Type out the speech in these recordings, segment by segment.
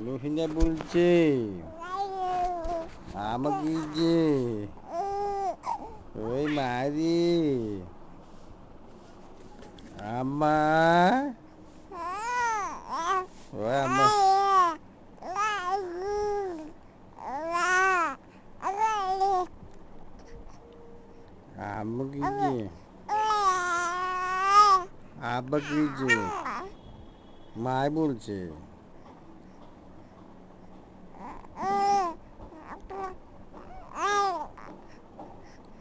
লোহিনা বলছে আমাকে যে ওই মারি আম্মা ওই আম্মা আমাকে যে আব্বাকে যে মায় বলছে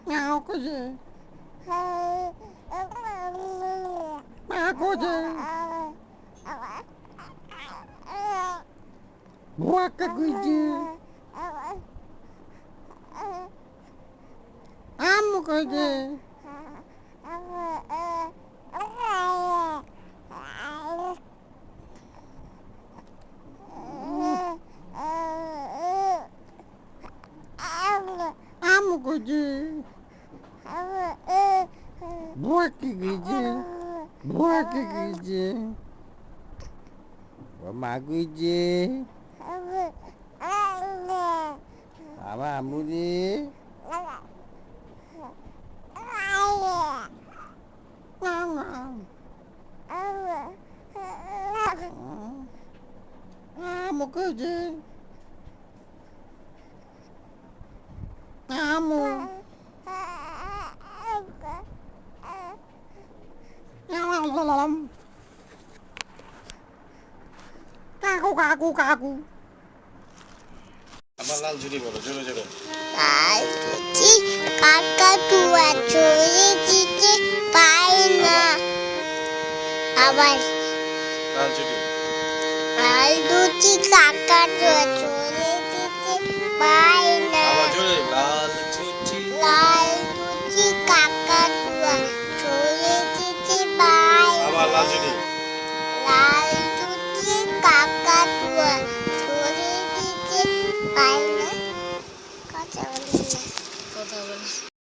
Ngao cái gì? Ma có gì? Bua cái gì? Amo cái gì? Amo cái gì? Bua cái gì? Bua cái gì? Ma cái gì? Ama amu di. Amo cái gì? Amo. Kaku kaku kaku. আবার লাল ঝুড়ি বলো জোরে জোরে লাল দুটি কাকাতুয়া চলে যেতে পায় না আবার লাল ঝুড়ি লাল দুটি কাকাতুয়া চলে যেতে পায় না আবার জোরে লাল ঝুড়ি লাল দুটি কাকাতুয়া চলে যেতে পায় আবার লাল ঝুড়ি লাল দুটি কাকাতুয়া চলে যেতে পায়